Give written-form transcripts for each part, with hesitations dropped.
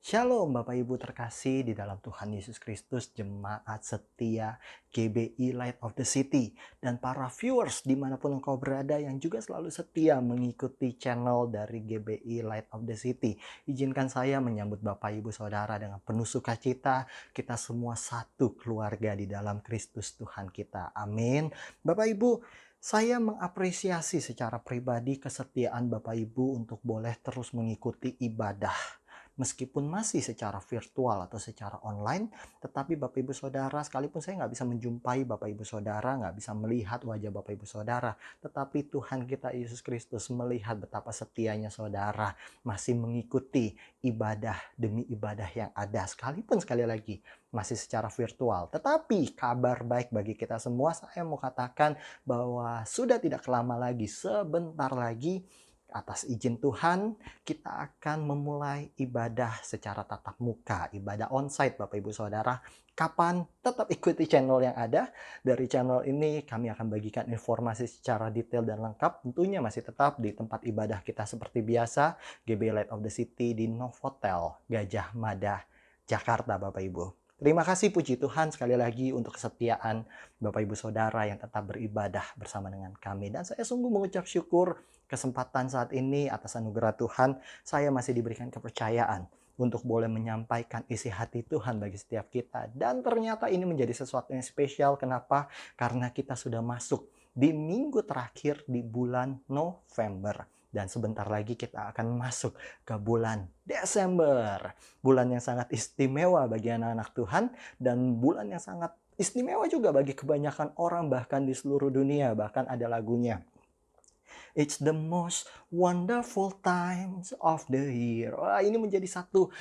Shalom Bapak Ibu terkasih di dalam Tuhan Yesus Kristus, jemaat setia GBI Light of the City, dan para viewers dimanapun engkau berada yang juga selalu setia mengikuti channel dari GBI Light of the City. Izinkan saya menyambut Bapak Ibu Saudara dengan penuh sukacita, kita semua satu keluarga di dalam Kristus Tuhan kita. Amin. Bapak Ibu, saya mengapresiasi secara pribadi kesetiaan Bapak Ibu untuk boleh terus mengikuti ibadah. Meskipun masih secara virtual atau secara online, tetapi Bapak Ibu Saudara, sekalipun saya nggak bisa menjumpai Bapak Ibu Saudara, nggak bisa melihat wajah Bapak Ibu Saudara, tetapi Tuhan kita Yesus Kristus melihat betapa setianya saudara masih mengikuti ibadah demi ibadah yang ada, sekalipun sekali lagi masih secara virtual. Tetapi kabar baik bagi kita semua, saya mau katakan bahwa sudah tidak lama lagi, sebentar lagi, atas izin Tuhan, kita akan memulai ibadah secara tatap muka, ibadah onsite Bapak Ibu Saudara. Kapan? Tetap ikuti channel yang ada. Dari channel ini kami akan bagikan informasi secara detail dan lengkap. Tentunya masih tetap di tempat ibadah kita seperti biasa, GB Light of the City di Novotel, Gajah Mada, Jakarta Bapak Ibu. Terima kasih puji Tuhan sekali lagi untuk kesetiaan Bapak Ibu Saudara yang tetap beribadah bersama dengan kami. Dan saya sungguh mengucap syukur kesempatan saat ini atas anugerah Tuhan, saya masih diberikan kepercayaan untuk boleh menyampaikan isi hati Tuhan bagi setiap kita. Dan ternyata ini menjadi sesuatu yang spesial. Kenapa? Karena kita sudah masuk di minggu terakhir di bulan November. Dan sebentar lagi kita akan masuk ke bulan Desember. Bulan yang sangat istimewa bagi anak-anak Tuhan. Dan bulan yang sangat istimewa juga bagi kebanyakan orang bahkan di seluruh dunia. Bahkan ada lagunya. It's the most wonderful times of the year. Wah, ini menjadi satu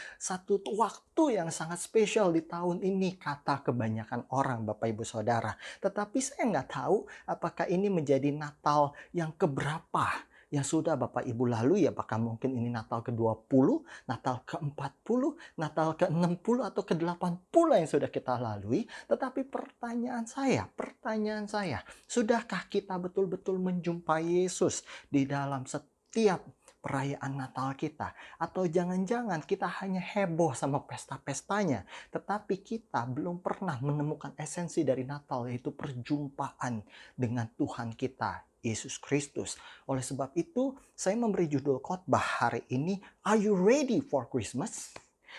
waktu yang sangat spesial di tahun ini, kata kebanyakan orang Bapak Ibu Saudara. Tetapi saya nggak tahu apakah ini menjadi Natal yang keberapa yang sudah Bapak Ibu lalui. Apakah mungkin ini Natal ke-20, Natal ke-40, Natal ke-60 atau ke-80 yang sudah kita lalui. Tetapi pertanyaan saya, sudahkah kita betul-betul menjumpai Yesus di dalam setiap perayaan Natal kita? Atau jangan-jangan kita hanya heboh sama pesta-pestanya, tetapi kita belum pernah menemukan esensi dari Natal, yaitu perjumpaan dengan Tuhan kita, Yesus Kristus. Oleh sebab itu, saya memberi judul khotbah hari ini, Are you ready for Christmas?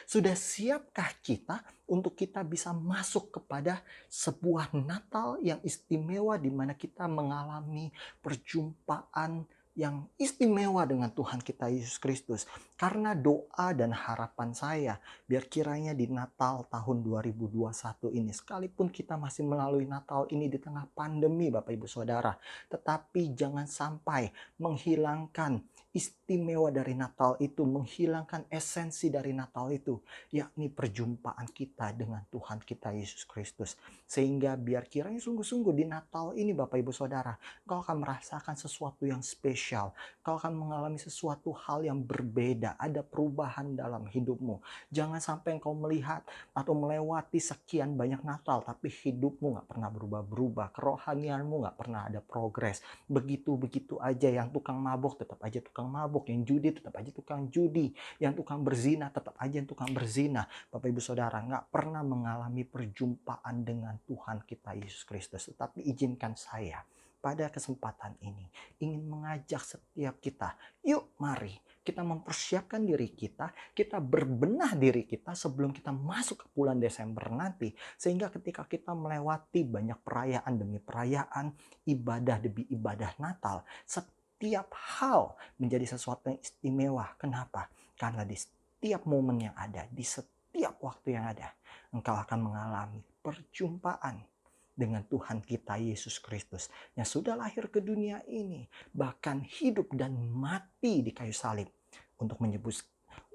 Sudah siapkah kita untuk kita bisa masuk kepada sebuah Natal yang istimewa di mana kita mengalami perjumpaan yang istimewa dengan Tuhan kita Yesus Kristus. Karena doa dan harapan saya, biar kiranya di Natal tahun 2021 ini, sekalipun kita masih melalui Natal ini di tengah pandemi Bapak Ibu Saudara, tetapi jangan sampai menghilangkan istimewa dari Natal itu, menghilangkan esensi dari Natal itu, yakni perjumpaan kita dengan Tuhan kita Yesus Kristus. Sehingga biar kiranya sungguh-sungguh di Natal ini Bapak Ibu Saudara, kau akan merasakan sesuatu yang spesial. Kau akan mengalami sesuatu hal yang berbeda. Ada perubahan dalam hidupmu. Jangan sampai engkau melihat atau melewati sekian banyak Natal, tapi hidupmu gak pernah berubah-berubah. Kerohanianmu gak pernah ada progres. Begitu-begitu aja. Yang tukang mabuk tetap aja tukang mabuk. Yang judi tetap aja tukang judi. Yang tukang berzina tetap aja tukang berzina. Bapak Ibu Saudara, gak pernah mengalami perjumpaan dengan Tuhan kita Yesus Kristus. Tetapi izinkan saya pada kesempatan ini ingin mengajak setiap kita, yuk mari kita mempersiapkan diri kita berbenah diri kita sebelum kita masuk ke bulan Desember nanti. Sehingga ketika kita melewati banyak perayaan demi perayaan, ibadah demi ibadah Natal, setiap hal menjadi sesuatu yang istimewa. Kenapa? Karena di setiap momen yang ada, di setiap waktu yang ada, engkau akan mengalami perjumpaan dengan Tuhan kita Yesus Kristus yang sudah lahir ke dunia ini, bahkan hidup dan mati di kayu salib untuk menebus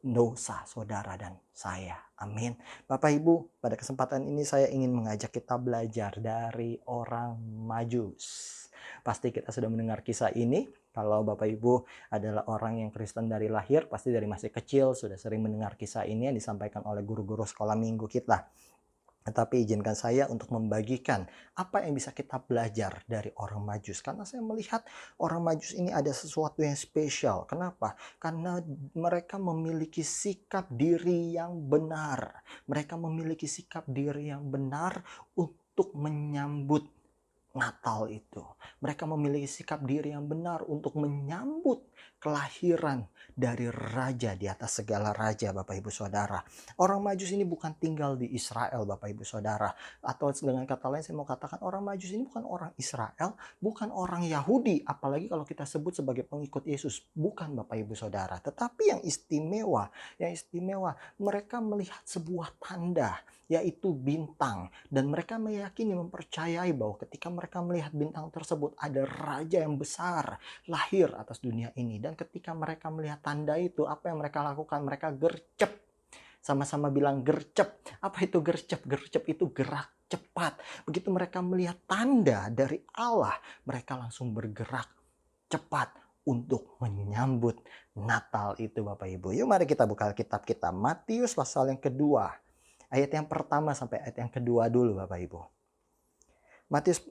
dosa saudara dan saya. Amin. Bapak Ibu, pada kesempatan ini saya ingin mengajak kita belajar dari orang Majus. Pasti kita sudah mendengar kisah ini. Kalau Bapak Ibu adalah orang yang Kristen dari lahir, pasti dari masih kecil sudah sering mendengar kisah ini yang disampaikan oleh guru-guru sekolah minggu kita. Tetapi izinkan saya untuk membagikan apa yang bisa kita belajar dari orang Majus. Karena saya melihat orang Majus ini ada sesuatu yang spesial. Kenapa? Karena mereka memiliki sikap diri yang benar. Mereka memiliki sikap diri yang benar untuk menyambut Natal itu. Mereka memiliki sikap diri yang benar untuk menyambut kelahiran dari raja di atas segala raja, Bapak Ibu Saudara. Orang Majus ini bukan tinggal di Israel, Bapak Ibu Saudara. Atau dengan kata lain saya mau katakan orang Majus ini bukan orang Israel, bukan orang Yahudi, apalagi kalau kita sebut sebagai pengikut Yesus. Bukan, Bapak Ibu Saudara. Tetapi yang istimewa, mereka melihat sebuah tanda, yaitu bintang, dan mereka meyakini, mempercayai bahwa ketika mereka melihat bintang tersebut ada raja yang besar lahir atas dunia ini. Dan ketika mereka melihat tanda itu, apa yang mereka lakukan? Mereka gercep. Sama-sama bilang gercep. Apa itu gercep? Gercep itu gerak cepat. Begitu mereka melihat tanda dari Allah, mereka langsung bergerak cepat untuk menyambut Natal itu, Bapak Ibu. Yuk mari kita buka kitab kita, Matius pasal yang kedua. Ayat yang pertama sampai ayat yang kedua dulu, Bapak Ibu. Matius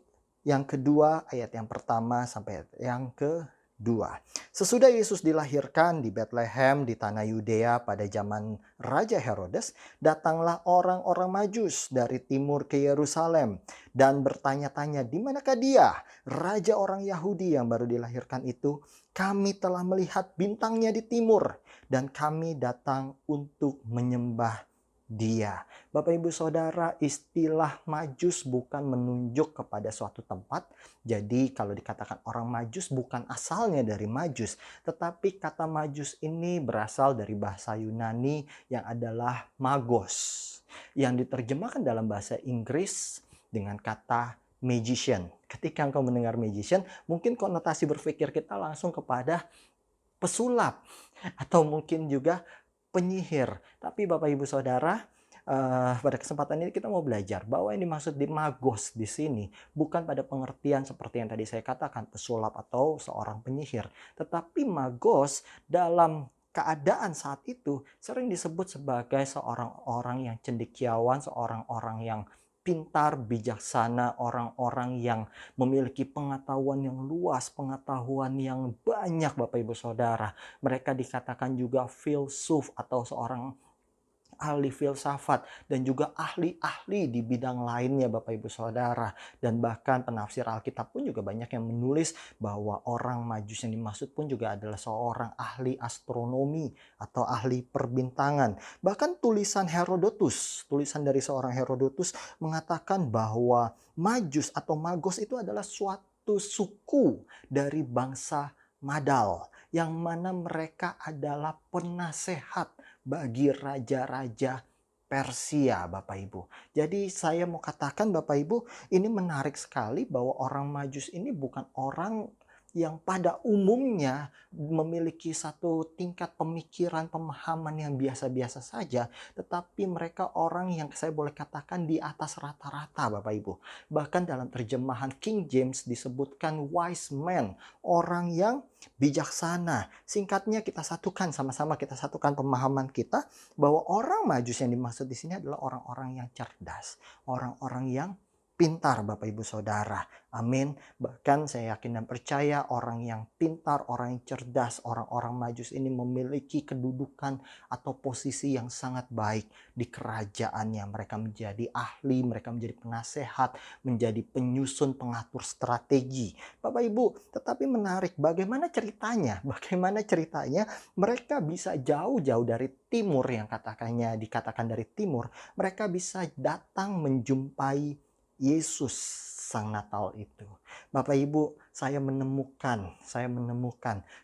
yang kedua, ayat yang pertama sampai ayat yang kedua. Sesudah Yesus dilahirkan di Bethlehem di tanah Yudea pada zaman Raja Herodes, datanglah orang-orang Majus dari timur ke Yerusalem dan bertanya-tanya, di manakah dia, raja orang Yahudi yang baru dilahirkan itu? Kami telah melihat bintangnya di timur dan kami datang untuk menyembah dia. Bapak Ibu Saudara, istilah Majus bukan menunjuk kepada suatu tempat. Jadi kalau dikatakan orang Majus bukan asalnya dari Majus, tetapi kata Majus ini berasal dari bahasa Yunani yang adalah magos, yang diterjemahkan dalam bahasa Inggris dengan kata magician. Ketika engkau mendengar magician, mungkin konotasi berpikir kita langsung kepada pesulap atau mungkin juga penyihir. Tapi Bapak Ibu Saudara, pada kesempatan ini kita mau belajar bahwa yang dimaksud di magos di sini bukan pada pengertian seperti yang tadi saya katakan, pesulap atau seorang penyihir. Tetapi magos dalam keadaan saat itu sering disebut sebagai seorang orang yang cendekiawan, seorang orang yang pintar, bijaksana, orang-orang yang memiliki pengetahuan yang luas, pengetahuan yang banyak, Bapak Ibu Saudara. Mereka dikatakan juga filsuf atau seorang ahli filsafat dan juga ahli-ahli di bidang lainnya, Bapak Ibu Saudara. Dan bahkan penafsir Alkitab pun juga banyak yang menulis bahwa orang Majus yang dimaksud pun juga adalah seorang ahli astronomi atau ahli perbintangan. Bahkan tulisan dari seorang Herodotus mengatakan bahwa Majus atau Magos itu adalah suatu suku dari bangsa Madal, yang mana mereka adalah penasehat bagi raja-raja Persia, Bapak Ibu. Jadi saya mau katakan Bapak Ibu, ini menarik sekali bahwa orang Majus ini bukan orang yang pada umumnya memiliki satu tingkat pemikiran, pemahaman yang biasa-biasa saja, tetapi mereka orang yang saya boleh katakan di atas rata-rata, Bapak Ibu. Bahkan dalam terjemahan King James disebutkan wise man, orang yang bijaksana. Singkatnya kita satukan, sama-sama kita satukan pemahaman kita bahwa orang Majus yang dimaksud di sini adalah orang-orang yang cerdas, orang-orang yang pintar, Bapak Ibu Saudara. Amin. Bahkan saya yakin dan percaya orang yang pintar, orang yang cerdas, orang-orang Majus ini memiliki kedudukan atau posisi yang sangat baik di kerajaannya. Mereka menjadi ahli, mereka menjadi penasehat, menjadi penyusun, pengatur strategi. Bapak Ibu, tetapi menarik bagaimana ceritanya? Bagaimana ceritanya mereka bisa jauh-jauh dari timur, yang dikatakan dari timur, mereka bisa datang menjumpai Yesus Sang Natal itu. Bapak Ibu, saya menemukan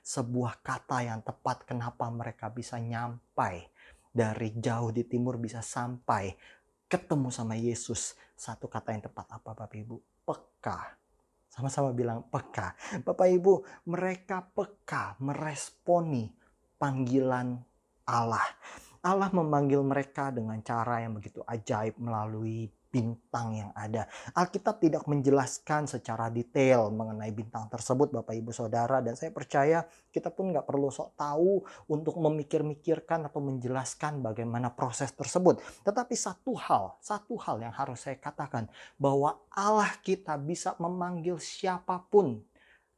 sebuah kata yang tepat kenapa mereka bisa nyampai dari jauh di timur, bisa sampai ketemu sama Yesus. Satu kata yang tepat apa, Bapak Ibu? Peka. Sama-sama bilang peka. Bapak Ibu, mereka peka meresponi panggilan Allah. Allah memanggil mereka dengan cara yang begitu ajaib melalui bintang yang ada. Alkitab tidak menjelaskan secara detail mengenai bintang tersebut Bapak Ibu Saudara, dan saya percaya kita pun nggak perlu sok tahu untuk memikir-mikirkan atau menjelaskan bagaimana proses tersebut. Tetapi satu hal yang harus saya katakan, bahwa Allah kita bisa memanggil siapapun,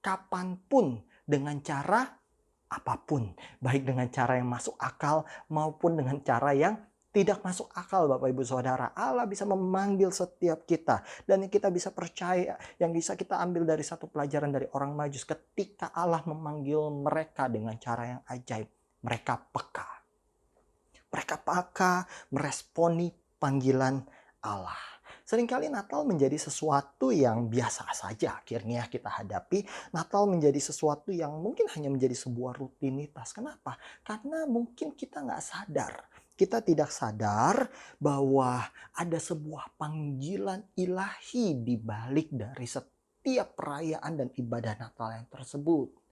kapanpun, dengan cara apapun. Baik dengan cara yang masuk akal maupun dengan cara yang tidak masuk akal Bapak Ibu Saudara. Allah bisa memanggil setiap kita. Dan yang kita bisa percaya, yang bisa kita ambil dari satu pelajaran dari orang Majus, ketika Allah memanggil mereka dengan cara yang ajaib, mereka peka. Mereka peka meresponi panggilan Allah. Seringkali Natal menjadi sesuatu yang biasa saja akhirnya kita hadapi. Natal menjadi sesuatu yang mungkin hanya menjadi sebuah rutinitas. Kenapa? Karena mungkin kita nggak sadar. Kita tidak sadar bahwa ada sebuah panggilan ilahi di balik dari setiap perayaan dan ibadah Natal yang tersebut.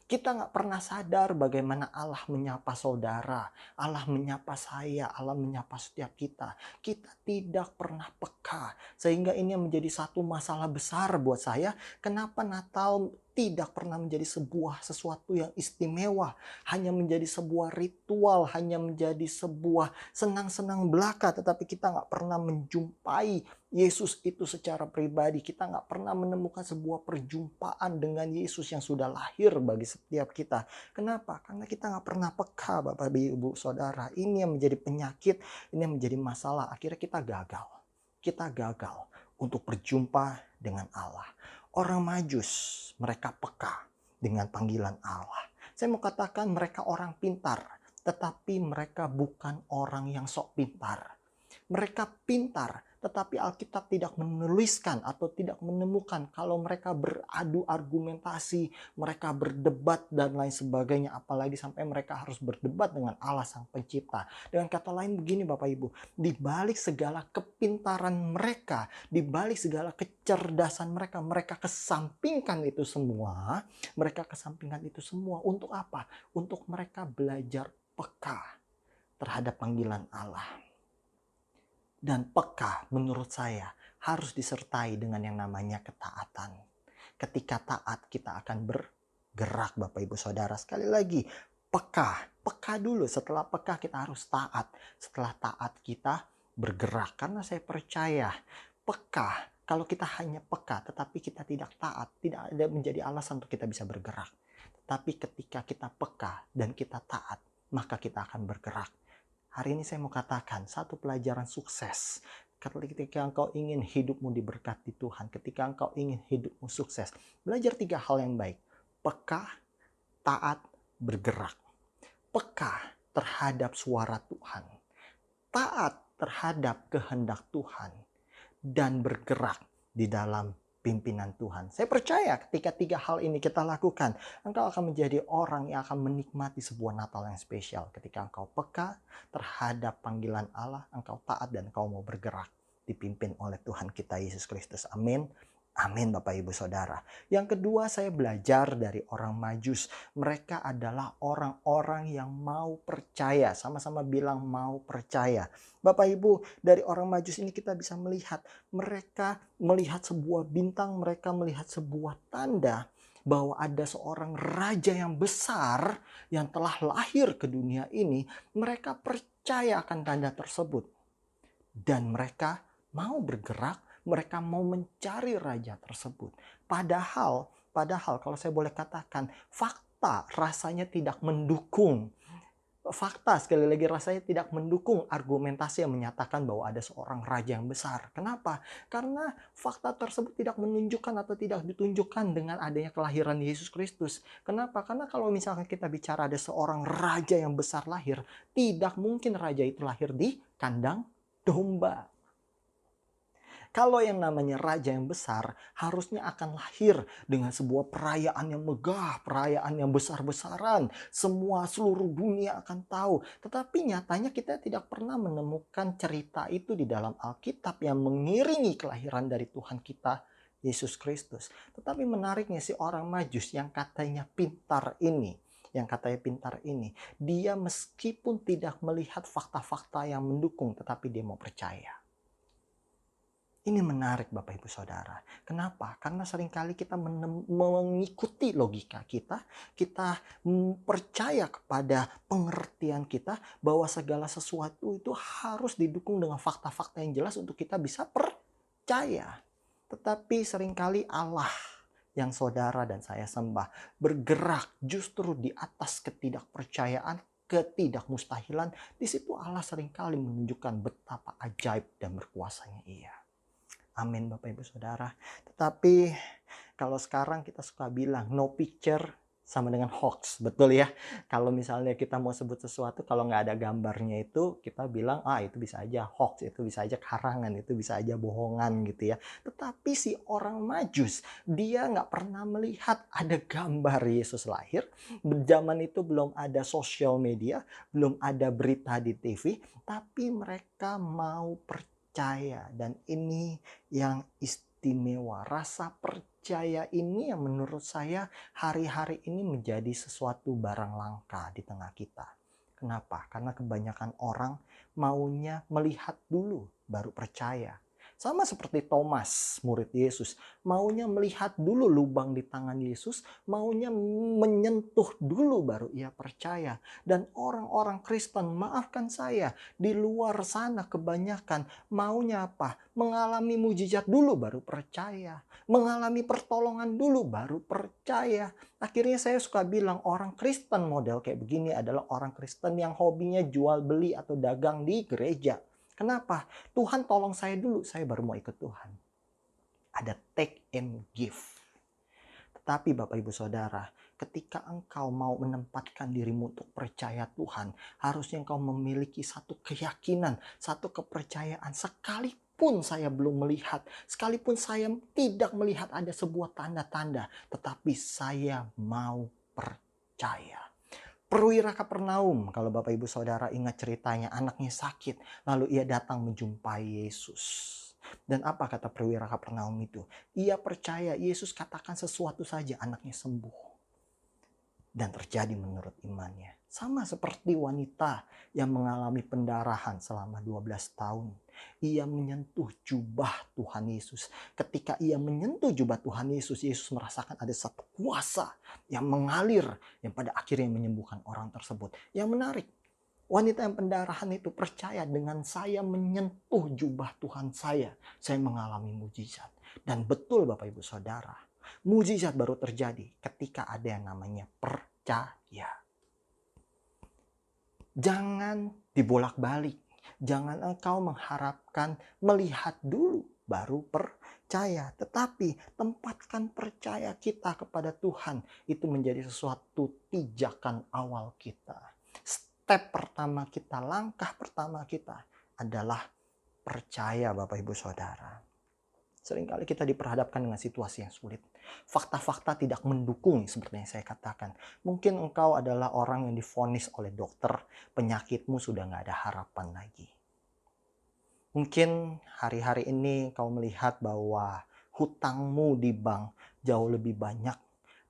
Kita nggak pernah sadar bagaimana Allah menyapa saudara, Allah menyapa saya, Allah menyapa setiap kita. Kita tidak pernah peka. Sehingga ini menjadi satu masalah besar buat saya. Kenapa Natal tidak pernah menjadi sesuatu yang istimewa. Hanya menjadi sebuah ritual, hanya menjadi sebuah senang-senang belaka. Tetapi kita nggak pernah menjumpai Yesus itu secara pribadi. Kita nggak pernah menemukan sebuah perjumpaan dengan Yesus yang sudah lahir bagi setiap kita. Kenapa? Karena kita nggak pernah peka Bapak Ibu Saudara. Ini yang menjadi penyakit, ini yang menjadi masalah. Akhirnya kita gagal. Kita gagal untuk berjumpa dengan Allah. Orang Majus, mereka peka dengan panggilan Allah. Saya mau katakan mereka orang pintar, tetapi mereka bukan orang yang sok pintar. Mereka pintar, tetapi Alkitab tidak menuliskan atau tidak menemukan kalau mereka beradu argumentasi, mereka berdebat dan lain sebagainya. Apalagi sampai mereka harus berdebat dengan Allah Sang Pencipta. Dengan kata lain begini Bapak Ibu, di balik segala kepintaran mereka, di balik segala kecerdasan mereka, mereka kesampingkan itu semua. Mereka kesampingkan itu semua untuk apa? Untuk mereka belajar peka terhadap panggilan Allah. Dan peka menurut saya harus disertai dengan yang namanya ketaatan. Ketika taat kita akan bergerak Bapak Ibu Saudara. Sekali lagi, peka dulu. Setelah peka kita harus taat. Setelah taat kita bergerak. Karena saya percaya peka, kalau kita hanya peka tetapi kita tidak taat, tidak ada menjadi alasan untuk kita bisa bergerak. Tapi ketika kita peka dan kita taat, maka kita akan bergerak. Hari ini saya mau katakan satu pelajaran sukses. Ketika engkau ingin hidupmu diberkati Tuhan, ketika engkau ingin hidupmu sukses, belajar 3 hal yang baik. Peka, taat, bergerak. Peka terhadap suara Tuhan. Taat terhadap kehendak Tuhan. Dan bergerak di dalam pimpinan Tuhan. Saya percaya ketika 3 hal ini kita lakukan, engkau akan menjadi orang yang akan menikmati sebuah Natal yang spesial. Ketika engkau peka terhadap panggilan Allah, engkau taat dan engkau mau bergerak dipimpin oleh Tuhan kita Yesus Kristus. Amin. Amin Bapak Ibu Saudara. Yang kedua, saya belajar dari orang Majus. Mereka adalah orang-orang yang mau percaya. Sama-sama bilang mau percaya. Bapak Ibu, dari orang Majus ini kita bisa melihat. Mereka melihat sebuah bintang, mereka melihat sebuah tanda bahwa ada seorang raja yang besar yang telah lahir ke dunia ini. Mereka percaya akan tanda tersebut. Dan mereka mau bergerak, mereka mau mencari raja tersebut. Padahal kalau saya boleh katakan, fakta rasanya tidak mendukung. Fakta sekali lagi rasanya tidak mendukung argumentasi yang menyatakan bahwa ada seorang raja yang besar. Kenapa? Karena fakta tersebut tidak menunjukkan atau tidak ditunjukkan dengan adanya kelahiran Yesus Kristus. Kenapa? Karena kalau misalkan kita bicara ada seorang raja yang besar lahir, tidak mungkin raja itu lahir di kandang domba. Kalau yang namanya raja yang besar harusnya akan lahir dengan sebuah perayaan yang megah, perayaan yang besar-besaran. Seluruh dunia akan tahu. Tetapi nyatanya kita tidak pernah menemukan cerita itu di dalam Alkitab yang mengiringi kelahiran dari Tuhan kita Yesus Kristus. Tetapi menariknya si orang Majus yang katanya pintar ini, dia meskipun tidak melihat fakta-fakta yang mendukung, tetapi dia mau percaya. Ini menarik Bapak Ibu Saudara. Kenapa? Karena seringkali kita mengikuti logika kita, kita percaya kepada pengertian kita bahwa segala sesuatu itu harus didukung dengan fakta-fakta yang jelas untuk kita bisa percaya. Tetapi seringkali Allah yang saudara dan saya sembah bergerak justru di atas ketidakpercayaan, ketidakmustahilan. Di situ Allah seringkali menunjukkan betapa ajaib dan berkuasanya Ia. Amin Bapak Ibu Saudara. Tetapi kalau sekarang kita suka bilang no picture sama dengan hoax, betul ya. Kalau misalnya kita mau sebut sesuatu kalau nggak ada gambarnya itu kita bilang itu bisa aja hoax, itu bisa aja karangan, itu bisa aja bohongan gitu ya. Tetapi si orang Majus dia nggak pernah melihat ada gambar Yesus lahir. Zaman itu belum ada sosial media, belum ada berita di TV, tapi mereka mau percaya. Dan ini yang istimewa, rasa percaya ini yang menurut saya hari-hari ini menjadi sesuatu barang langka di tengah kita. Kenapa? Karena kebanyakan orang maunya melihat dulu baru percaya. Sama seperti Thomas, murid Yesus, maunya melihat dulu lubang di tangan Yesus, maunya menyentuh dulu baru ia percaya. Dan orang-orang Kristen, maafkan saya, di luar sana kebanyakan maunya apa? Mengalami mujizat dulu baru percaya. Mengalami pertolongan dulu baru percaya. Akhirnya saya suka bilang orang Kristen model kayak begini adalah orang Kristen yang hobinya jual beli atau dagang di gereja. Kenapa? Tuhan tolong saya dulu, saya baru mau ikut Tuhan. Ada take and give. Tetapi Bapak Ibu Saudara, ketika engkau mau menempatkan dirimu untuk percaya Tuhan, harusnya engkau memiliki satu keyakinan, satu kepercayaan. Sekalipun saya belum melihat, sekalipun saya tidak melihat ada sebuah tanda-tanda, tetapi saya mau percaya. Perwira Kapernaum, kalau Bapak Ibu Saudara ingat ceritanya, anaknya sakit, lalu ia datang menjumpai Yesus. Dan apa kata perwira Kapernaum itu? Ia percaya Yesus katakan sesuatu saja, anaknya sembuh. Dan terjadi menurut imannya. Sama seperti wanita yang mengalami pendarahan selama 12 tahun. Ia menyentuh jubah Tuhan Yesus. Ketika ia menyentuh jubah Tuhan Yesus, Yesus merasakan ada satu kuasa yang mengalir, yang pada akhirnya menyembuhkan orang tersebut. Yang menarik, wanita yang pendarahan itu percaya dengan saya menyentuh jubah Tuhan saya mengalami mujizat. Dan betul Bapak Ibu Saudara, mujizat baru terjadi ketika ada yang namanya percaya. Jangan dibolak-balik. Jangan engkau mengharapkan melihat dulu baru percaya. Tetapi tempatkan percaya kita kepada Tuhan. Itu menjadi sesuatu pijakan awal kita. Step pertama kita, langkah pertama kita adalah percaya Bapak Ibu Saudara. Seringkali kita diperhadapkan dengan situasi yang sulit. Fakta-fakta tidak mendukung seperti yang saya katakan. Mungkin engkau adalah orang yang divonis oleh dokter, penyakitmu sudah nggak ada harapan lagi. Mungkin hari-hari ini engkau melihat bahwa hutangmu di bank jauh lebih banyak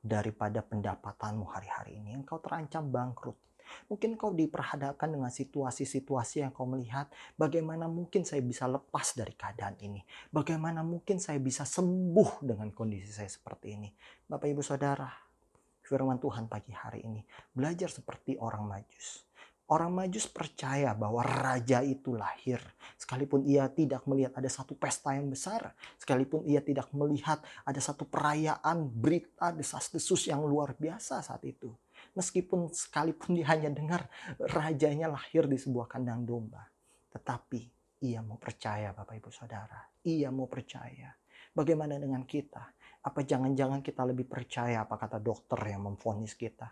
daripada pendapatanmu hari-hari ini. Engkau terancam bangkrut. Mungkin kau diperhadapkan dengan situasi-situasi yang kau melihat, bagaimana mungkin saya bisa lepas dari keadaan ini? Bagaimana mungkin saya bisa sembuh dengan kondisi saya seperti ini? Bapak Ibu Saudara, firman Tuhan pagi hari ini, belajar seperti orang Majus. Orang Majus percaya bahwa raja itu lahir. Sekalipun ia tidak melihat ada satu pesta yang besar. Sekalipun ia tidak melihat ada satu perayaan, berita, desas-desus yang luar biasa saat itu. Meskipun sekalipun dia hanya dengar rajanya lahir di sebuah kandang domba. Tetapi ia mau percaya Bapak Ibu Saudara. Ia mau percaya. Bagaimana dengan kita? Apa jangan-jangan kita lebih percaya apa kata dokter yang memvonis kita?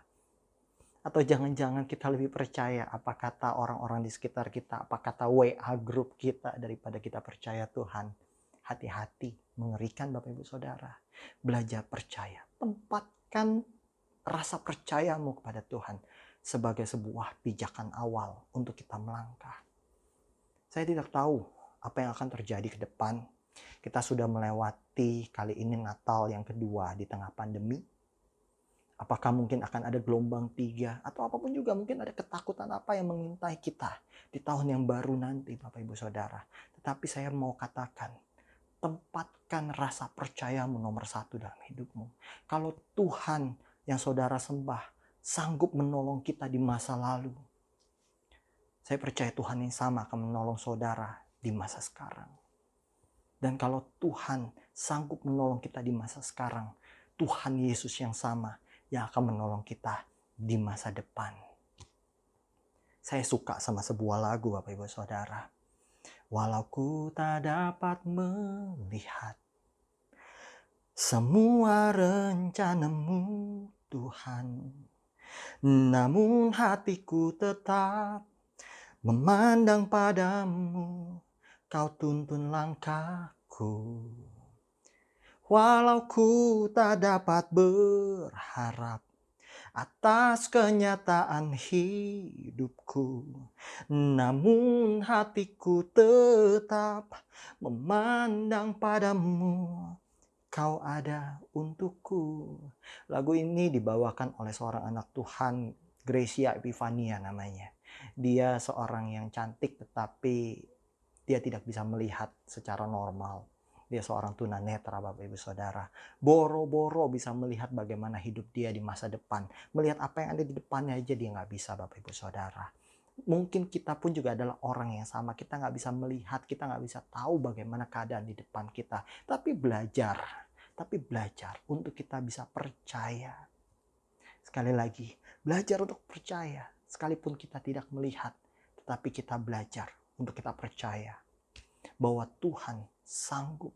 Atau jangan-jangan kita lebih percaya apa kata orang-orang di sekitar kita, apa kata WA grup kita daripada kita percaya Tuhan. Hati-hati, mengerikan Bapak Ibu Saudara. Belajar percaya, tempatkan rasa percayamu kepada Tuhan sebagai sebuah pijakan awal untuk kita melangkah. Saya tidak tahu apa yang akan terjadi ke depan. Kita sudah melewati kali ini Natal yang kedua di tengah pandemi. Apakah mungkin akan ada gelombang 3 atau apapun juga, mungkin ada ketakutan apa yang mengintai kita di tahun yang baru nanti Bapak Ibu Saudara. Tetapi saya mau katakan, tempatkan rasa percayamu nomor satu dalam hidupmu. Kalau Tuhan yang saudara sembah sanggup menolong kita di masa lalu, saya percaya Tuhan yang sama akan menolong saudara di masa sekarang. Dan kalau Tuhan sanggup menolong kita di masa sekarang, Tuhan Yesus yang sama yang akan menolong kita di masa depan. Saya suka sama sebuah lagu Bapak Ibu Saudara. Walau ku tak dapat melihat semua rencanamu Tuhan, namun hatiku tetap memandang padamu, kau tuntun langkahku. Walau ku tak dapat berharap atas kenyataan hidupku, namun hatiku tetap memandang padamu, kau ada untukku. Lagu ini dibawakan oleh seorang anak Tuhan, Gracia Epifania namanya. Dia seorang yang cantik tetapi dia tidak bisa melihat secara normal. Dia seorang tunanetra Bapak Ibu Saudara. Boro-boro bisa melihat bagaimana hidup dia di masa depan. Melihat apa yang ada di depannya aja dia nggak bisa Bapak Ibu Saudara. Mungkin kita pun juga adalah orang yang sama. Kita nggak bisa melihat, kita nggak bisa tahu bagaimana keadaan di depan kita. Tapi belajar untuk kita bisa percaya. Sekali lagi, belajar untuk percaya. Sekalipun kita tidak melihat, tetapi kita belajar untuk kita percaya bahwa Tuhan sanggup,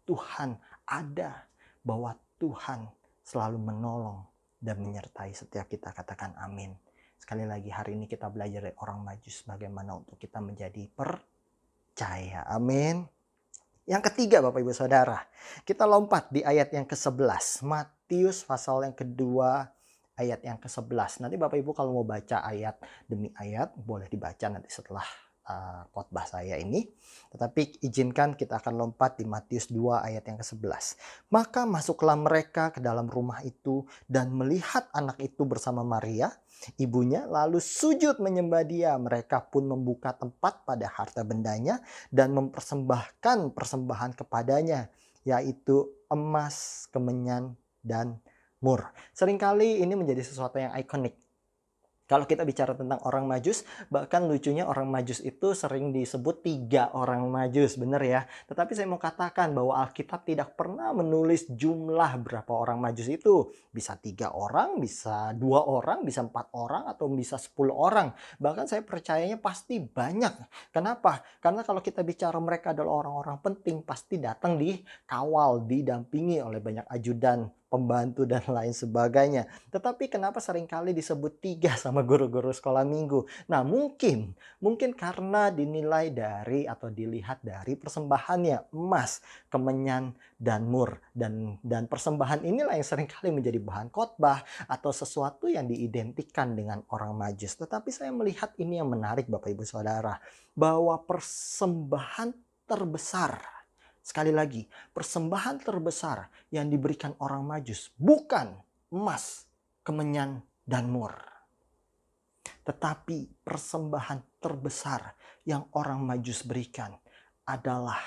Tuhan ada, bahwa Tuhan selalu menolong dan menyertai setiap kita. Katakan amin. Sekali lagi, hari ini kita belajar dari orang Majus bagaimana untuk kita menjadi percaya. Amin. Yang ketiga Bapak Ibu Saudara, kita lompat di ayat yang ke-11. Matius pasal yang kedua ayat yang ke-11. Nanti Bapak Ibu kalau mau baca ayat demi ayat boleh dibaca nanti setelah khotbah saya ini. Tetapi izinkan kita akan lompat di Matius 2 ayat yang ke-11. Maka masuklah mereka ke dalam rumah itu dan melihat anak itu bersama Maria, ibunya, lalu sujud menyembah dia. Mereka pun membuka tempat pada harta bendanya dan mempersembahkan persembahan kepadanya, yaitu emas, kemenyan, dan mur. Seringkali ini menjadi sesuatu yang ikonik. Kalau kita bicara tentang orang Majus, bahkan lucunya orang Majus itu sering disebut 3 orang Majus, benar ya. Tetapi saya mau katakan bahwa Alkitab tidak pernah menulis jumlah berapa orang Majus itu. Bisa 3 orang, bisa 2 orang, bisa 4 orang, atau bisa 10 orang. Bahkan saya percayanya pasti banyak. Kenapa? Karena kalau kita bicara mereka adalah orang-orang penting, pasti datang dikawal, didampingi oleh banyak ajudan, pembantu, dan lain sebagainya. Tetapi kenapa seringkali disebut 3 sama guru-guru sekolah minggu? Nah mungkin karena dinilai dari atau dilihat dari persembahannya, emas, kemenyan, dan mur. Dan persembahan inilah yang seringkali menjadi bahan khotbah atau sesuatu yang diidentikan dengan orang Majus. Tetapi saya melihat ini yang menarik Bapak Ibu Saudara, bahwa persembahan terbesar, sekali lagi, persembahan terbesar yang diberikan orang Majus bukan emas, kemenyan, dan mur. Tetapi persembahan terbesar yang orang Majus berikan adalah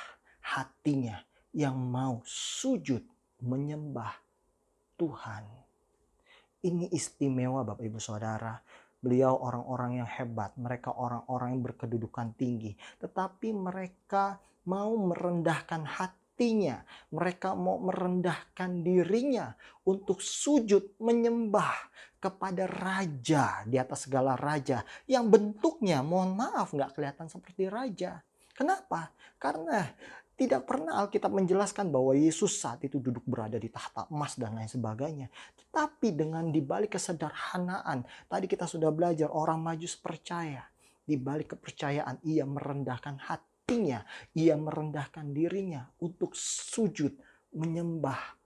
hatinya yang mau sujud menyembah Tuhan. Ini istimewa Bapak Ibu Saudara. Beliau orang-orang yang hebat, mereka orang-orang yang berkedudukan tinggi. Tetapi mereka mau merendahkan hatinya, mereka mau merendahkan dirinya untuk sujud menyembah kepada raja di atas segala raja yang bentuknya, mohon maaf, nggak kelihatan seperti raja. Kenapa? Karena tidak pernah Alkitab menjelaskan bahwa Yesus saat itu duduk berada di tahta emas dan lain sebagainya. Tetapi dengan dibalik kesederhanaan, tadi kita sudah belajar orang Majus percaya. Di balik kepercayaan ia merendahkan hatinya, ia merendahkan dirinya untuk sujud menyembah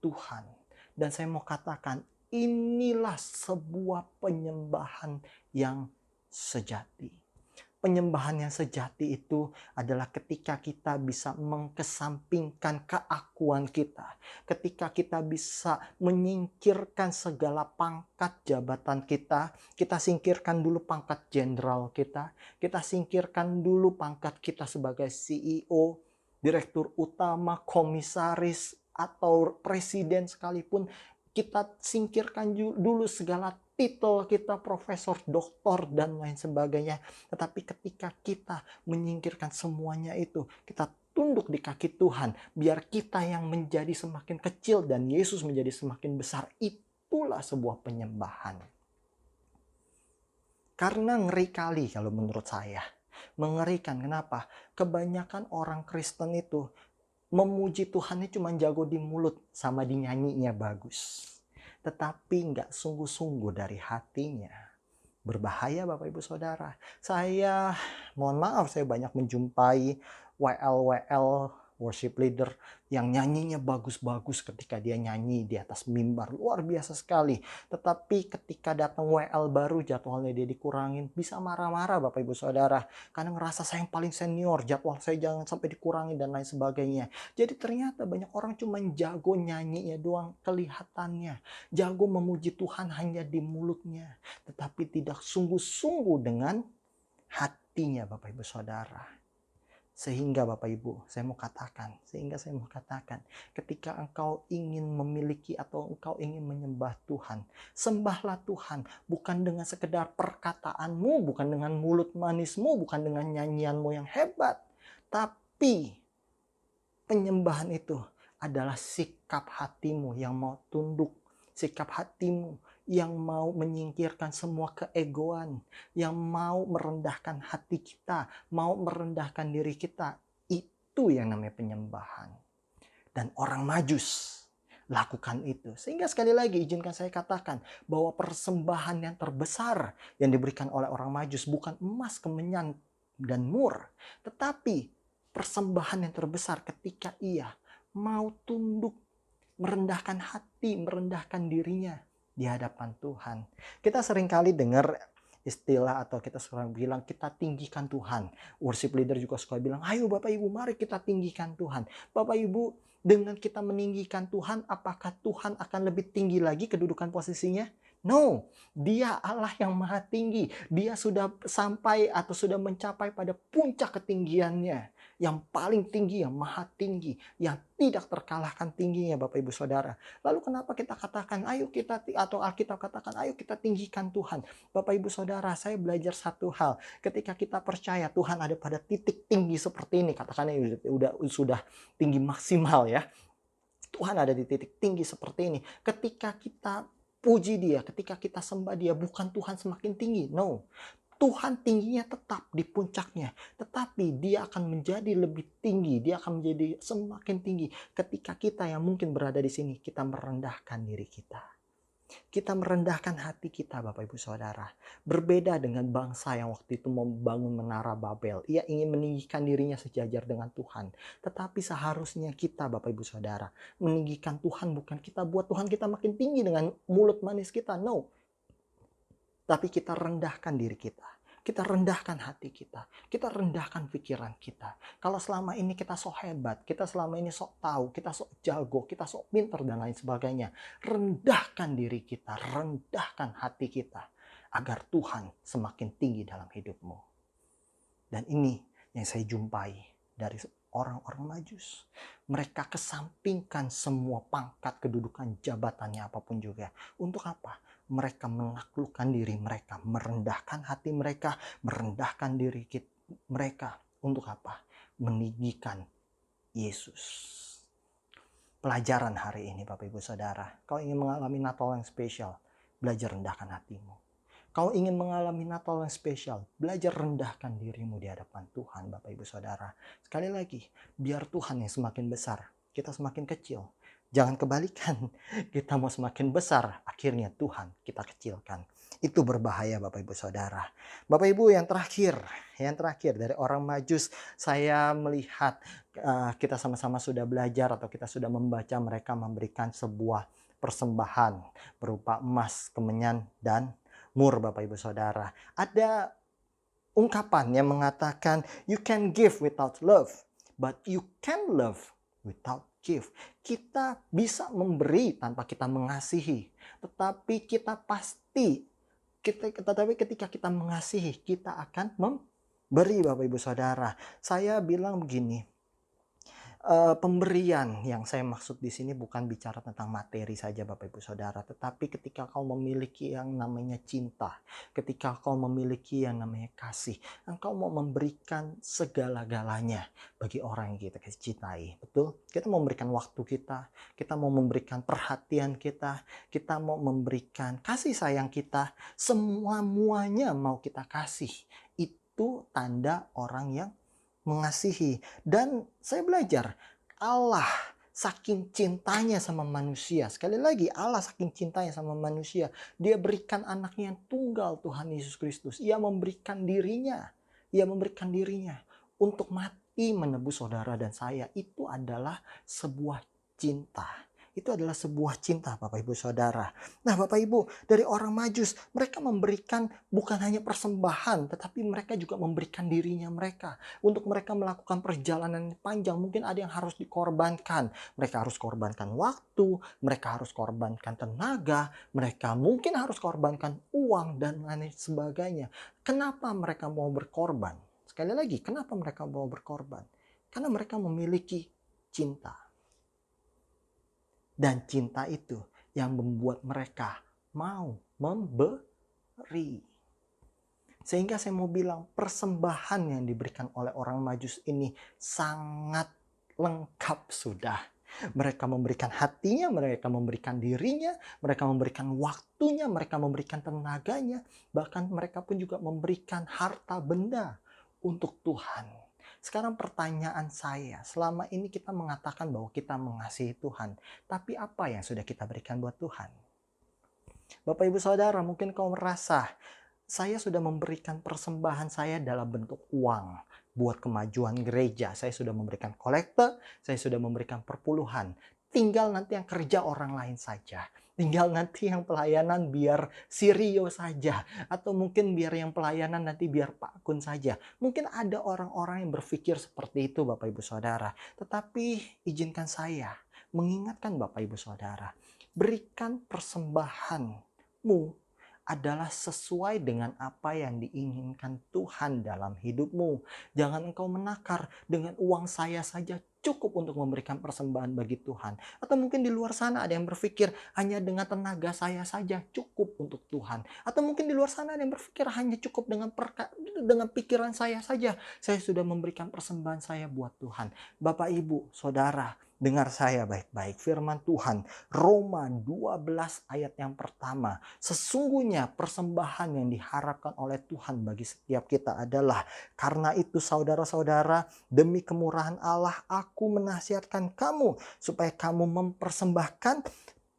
Tuhan. Dan saya mau katakan inilah sebuah penyembahan yang sejati. Penyembahan yang sejati itu adalah ketika kita bisa mengkesampingkan keakuan kita. Ketika kita bisa menyingkirkan segala pangkat jabatan kita. Kita singkirkan dulu pangkat jenderal kita. Kita singkirkan dulu pangkat kita sebagai CEO. direktur utama, komisaris, atau presiden sekalipun, kita singkirkan dulu segala titel kita, profesor, doktor, dan lain sebagainya. Tetapi ketika kita menyingkirkan semuanya itu, kita tunduk di kaki Tuhan, biar kita yang menjadi semakin kecil dan Yesus menjadi semakin besar, itulah sebuah penyembahan. Karena ngeri kali kalau menurut saya. Mengerikan, kenapa? Kebanyakan orang Kristen itu memuji Tuhannya cuma jago di mulut sama di nyanyinya bagus. Tetapi nggak sungguh-sungguh dari hatinya. Berbahaya Bapak Ibu Saudara. Saya mohon maaf, saya banyak menjumpai WL worship leader yang nyanyinya bagus-bagus ketika dia nyanyi di atas mimbar, luar biasa sekali. Tetapi ketika datang WL baru, jadwalnya dia dikurangin, bisa marah-marah Bapak Ibu Saudara, karena ngerasa saya yang paling senior, jadwal saya jangan sampai dikurangin dan lain sebagainya. Jadi ternyata banyak orang cuma jago nyanyinya doang, kelihatannya jago memuji Tuhan hanya di mulutnya, tetapi tidak sungguh-sungguh dengan hatinya Bapak Ibu Saudara. Sehingga Bapak Ibu, saya mau katakan, ketika engkau ingin memiliki atau engkau ingin menyembah Tuhan, sembahlah Tuhan bukan dengan sekedar perkataanmu, bukan dengan mulut manismu, bukan dengan nyanyianmu yang hebat, tapi penyembahan itu adalah sikap hatimu yang mau tunduk, sikap hatimu yang mau menyingkirkan semua keegoan, yang mau merendahkan hati kita, mau merendahkan diri kita. Itu yang namanya penyembahan. Dan orang Majus lakukan itu. Sehingga sekali lagi izinkan saya katakan bahwa persembahan yang terbesar yang diberikan oleh orang Majus bukan emas, kemenyan, dan mur, tetapi persembahan yang terbesar ketika ia mau tunduk, merendahkan hati, merendahkan dirinya di hadapan Tuhan. Kita seringkali dengar istilah atau kita sering bilang kita tinggikan Tuhan. Worship leader juga suka bilang, ayo Bapak Ibu mari kita tinggikan Tuhan. Bapak Ibu, dengan kita meninggikan Tuhan, apakah Tuhan akan lebih tinggi lagi kedudukan posisinya? No, dia Allah yang maha tinggi. Dia sudah sampai atau sudah mencapai pada puncak ketinggiannya. Yang paling tinggi, yang maha tinggi, yang tidak terkalahkan tingginya Bapak Ibu Saudara. Lalu kenapa kita katakan, ayo kita, atau Alkitab katakan, ayo kita tinggikan Tuhan. Bapak Ibu Saudara, saya belajar satu hal. Ketika kita percaya Tuhan ada pada titik tinggi seperti ini, katakannya sudah tinggi maksimal ya. Tuhan ada di titik tinggi seperti ini. Ketika kita puji dia, ketika kita sembah dia, bukan Tuhan semakin tinggi. No. Tuhan tingginya tetap di puncaknya, tetapi dia akan menjadi lebih tinggi, dia akan menjadi semakin tinggi ketika kita yang mungkin berada di sini, kita merendahkan diri kita. Kita merendahkan hati kita Bapak Ibu Saudara. Berbeda dengan bangsa yang waktu itu membangun menara Babel. Ia ingin meninggikan dirinya sejajar dengan Tuhan. Tetapi seharusnya kita Bapak Ibu Saudara meninggikan Tuhan, bukan kita buat Tuhan kita makin tinggi dengan mulut manis kita. No. Tapi kita rendahkan diri kita. Kita rendahkan hati kita. Kita rendahkan pikiran kita. Kalau selama ini kita sok hebat, kita selama ini sok tahu, kita sok jago, kita sok pintar dan lain sebagainya. Rendahkan diri kita, rendahkan hati kita. Agar Tuhan semakin tinggi dalam hidupmu. Dan ini yang saya jumpai dari orang-orang Majus. Mereka kesampingkan semua pangkat, kedudukan, jabatannya apapun juga. Untuk apa? Mereka menaklukkan diri mereka, merendahkan hati mereka, merendahkan diri mereka. Untuk apa? Meninggikan Yesus. Pelajaran hari ini Bapak Ibu Saudara, kau ingin mengalami Natal yang spesial, belajar rendahkan hatimu. Kau ingin mengalami Natal yang spesial, belajar rendahkan dirimu di hadapan Tuhan Bapak Ibu Saudara. Sekali lagi, biar Tuhan yang semakin besar, kita semakin kecil. Jangan kebalikan, kita mau semakin besar, akhirnya Tuhan kita kecilkan. Itu berbahaya Bapak Ibu Saudara. Bapak Ibu, yang terakhir dari orang Majus, saya melihat kita sama-sama sudah belajar atau kita sudah membaca mereka memberikan sebuah persembahan berupa emas, kemenyan, dan mur Bapak Ibu Saudara. Ada ungkapan yang mengatakan, you can give without love, but you can love without give. Kita bisa memberi tanpa kita mengasihi, tetapi ketika kita mengasihi, kita akan memberi Bapak Ibu Saudara. Saya bilang begini, Pemberian yang saya maksud di sini bukan bicara tentang materi saja Bapak Ibu Saudara, tetapi ketika kau memiliki yang namanya cinta, ketika kau memiliki yang namanya kasih, engkau mau memberikan segala-galanya bagi orang yang kita cintai. Betul? Kita mau memberikan waktu kita mau memberikan perhatian kita mau memberikan kasih sayang kita, semua-muanya mau kita kasih. Itu tanda orang yang mengasihi. Dan saya belajar, Allah saking cintanya sama manusia. Sekali lagi, Allah saking cintanya sama manusia. Dia berikan anaknya yang tunggal, Tuhan Yesus Kristus. Ia memberikan dirinya. Ia memberikan dirinya untuk mati menebus saudara dan saya. Itu adalah sebuah cinta. Itu adalah sebuah cinta Bapak Ibu Saudara. Nah Bapak Ibu, dari orang Majus, mereka memberikan bukan hanya persembahan, tetapi mereka juga memberikan dirinya mereka. Untuk mereka melakukan perjalanan panjang, mungkin ada yang harus dikorbankan. Mereka harus korbankan waktu, mereka harus korbankan tenaga, mereka mungkin harus korbankan uang dan lain sebagainya. Kenapa mereka mau berkorban? Sekali lagi, kenapa mereka mau berkorban? Karena mereka memiliki cinta. Dan cinta itu yang membuat mereka mau memberi. Sehingga saya mau bilang persembahan yang diberikan oleh orang Majus ini sangat lengkap sudah. Mereka memberikan hatinya, mereka memberikan dirinya, mereka memberikan waktunya, mereka memberikan tenaganya. Bahkan mereka pun juga memberikan harta benda untuk Tuhan. Sekarang pertanyaan saya, selama ini kita mengatakan bahwa kita mengasihi Tuhan, tapi apa yang sudah kita berikan buat Tuhan? Bapak Ibu Saudara, mungkin kau merasa, saya sudah memberikan persembahan saya dalam bentuk uang buat kemajuan gereja. Saya sudah memberikan kolekte, saya sudah memberikan perpuluhan. Tinggal nanti yang kerja orang lain saja. Tinggal nanti yang pelayanan biar si Rio saja. Atau mungkin biar yang pelayanan nanti biar Pak Kun saja. Mungkin ada orang-orang yang berpikir seperti itu Bapak Ibu Saudara. Tetapi izinkan saya mengingatkan Bapak Ibu Saudara. Berikan persembahanmu adalah sesuai dengan apa yang diinginkan Tuhan dalam hidupmu. Jangan engkau menakar dengan uang saya saja cukup untuk memberikan persembahan bagi Tuhan. Atau mungkin di luar sana ada yang berpikir hanya dengan tenaga saya saja cukup untuk Tuhan. Atau mungkin di luar sana ada yang berpikir hanya cukup dengan pikiran saya saja. Saya sudah memberikan persembahan saya buat Tuhan. Bapak, Ibu, Saudara, dengar saya baik-baik. Firman Tuhan, Roma 12 ayat yang pertama. Sesungguhnya persembahan yang diharapkan oleh Tuhan bagi setiap kita adalah, karena itu saudara-saudara, demi kemurahan Allah, aku menasihatkan kamu supaya kamu mempersembahkan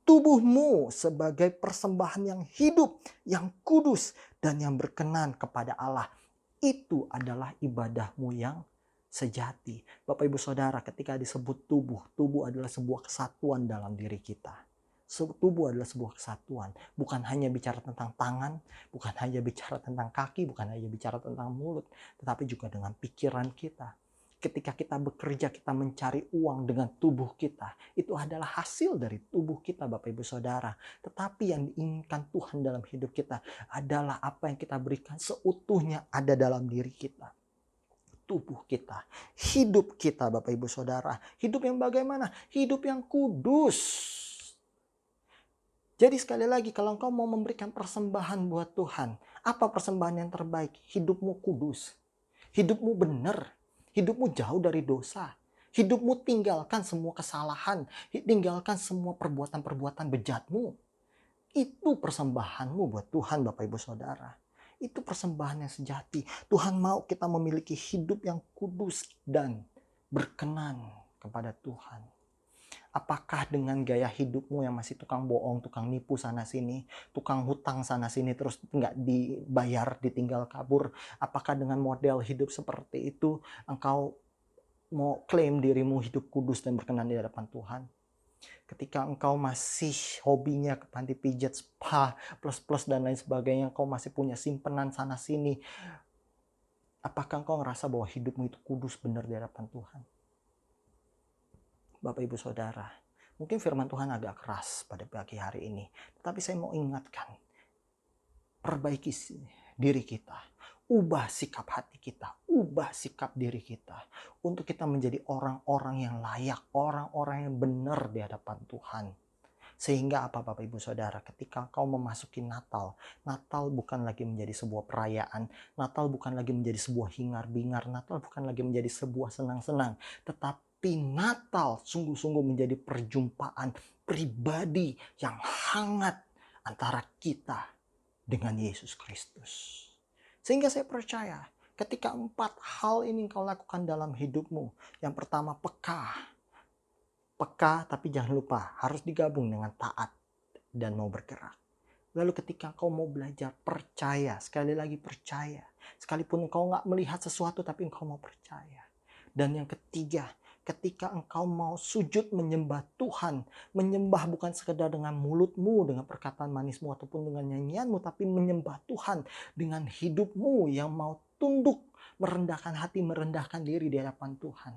tubuhmu sebagai persembahan yang hidup, yang kudus, dan yang berkenan kepada Allah. Itu adalah ibadahmu yang sejati. Bapak Ibu Saudara, ketika disebut tubuh adalah sebuah kesatuan dalam diri kita. Tubuh adalah sebuah kesatuan. Bukan hanya bicara tentang tangan, bukan hanya bicara tentang kaki, bukan hanya bicara tentang mulut, tetapi juga dengan pikiran kita. Ketika kita bekerja, kita mencari uang dengan tubuh kita. Itu adalah hasil dari tubuh kita, Bapak Ibu Saudara. Tetapi yang diinginkan Tuhan dalam hidup kita adalah apa yang kita berikan seutuhnya ada dalam diri kita. Tubuh kita, hidup kita Bapak Ibu Saudara. Hidup yang bagaimana? Hidup yang kudus. Jadi sekali lagi, kalau engkau mau memberikan persembahan buat Tuhan, apa persembahan yang terbaik? Hidupmu kudus, hidupmu benar, hidupmu jauh dari dosa. Hidupmu tinggalkan semua kesalahan, tinggalkan semua perbuatan-perbuatan bejatmu. Itu persembahanmu buat Tuhan Bapak Ibu Saudara. Itu persembahan yang sejati. Tuhan mau kita memiliki hidup yang kudus dan berkenan kepada Tuhan. Apakah dengan gaya hidupmu yang masih tukang bohong, tukang nipu sana sini, tukang hutang sana sini terus nggak dibayar, ditinggal kabur? Apakah dengan model hidup seperti itu engkau mau klaim dirimu hidup kudus dan berkenan di hadapan Tuhan? Ketika engkau masih hobinya ke panti pijat, spa, plus-plus dan lain sebagainya, engkau masih punya simpenan sana sini, apakah engkau ngerasa bahwa hidupmu itu kudus benar di hadapan Tuhan? Bapak Ibu Saudara, mungkin firman Tuhan agak keras pada pagi hari ini, tetapi saya mau ingatkan, perbaiki diri kita, ubah sikap hati kita, ubah sikap diri kita untuk kita menjadi orang-orang yang layak, orang-orang yang benar di hadapan Tuhan. Sehingga apa Bapak Ibu Saudara, ketika kau memasuki Natal, Natal bukan lagi menjadi sebuah perayaan, Natal bukan lagi menjadi sebuah hingar-bingar, Natal bukan lagi menjadi sebuah senang-senang, tetapi Natal sungguh-sungguh menjadi perjumpaan pribadi yang hangat antara kita dengan Yesus Kristus. Sehingga saya percaya ketika 4 hal ini kau lakukan dalam hidupmu. Yang pertama peka. Peka tapi jangan lupa harus digabung dengan taat dan mau bergerak. Lalu ketika kau mau belajar percaya, sekali lagi percaya. Sekalipun engkau nggak melihat sesuatu tapi engkau mau percaya. Dan yang ketiga, ketika engkau mau sujud menyembah Tuhan, menyembah bukan sekedar dengan mulutmu, dengan perkataan manismu ataupun dengan nyanyianmu, tapi menyembah Tuhan dengan hidupmu yang mau tunduk, merendahkan hati, merendahkan diri di hadapan Tuhan.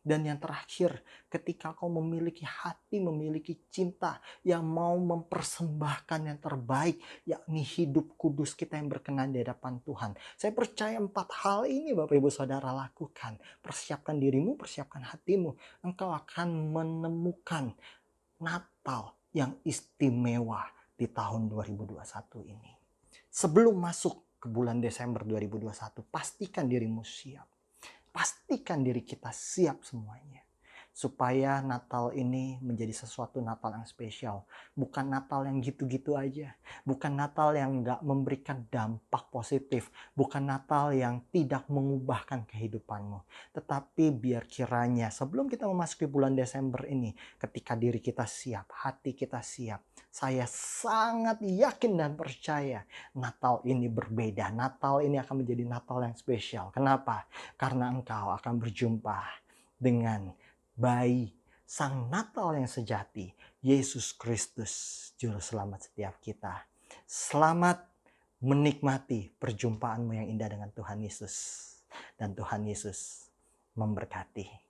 Dan yang terakhir, ketika kau memiliki hati, memiliki cinta yang mau mempersembahkan yang terbaik, yakni hidup kudus kita yang berkenan di hadapan Tuhan. Saya percaya 4 hal ini Bapak Ibu Saudara lakukan. Persiapkan dirimu, persiapkan hatimu. Engkau akan menemukan Natal yang istimewa di tahun 2021 ini. Sebelum masuk ke bulan Desember 2021, pastikan dirimu siap. Pastikan diri kita siap semuanya. Supaya Natal ini menjadi sesuatu Natal yang spesial. Bukan Natal yang gitu-gitu aja. Bukan Natal yang gak memberikan dampak positif. Bukan Natal yang tidak mengubahkan kehidupanmu. Tetapi biar kiranya sebelum kita memasuki bulan Desember ini, ketika diri kita siap, hati kita siap, saya sangat yakin dan percaya Natal ini berbeda. Natal ini akan menjadi Natal yang spesial. Kenapa? Karena engkau akan berjumpa dengan bayi Sang Natal yang sejati, Yesus Kristus, Juru Selamat setiap kita. Selamat menikmati perjumpaanmu yang indah dengan Tuhan Yesus. Dan Tuhan Yesus memberkati.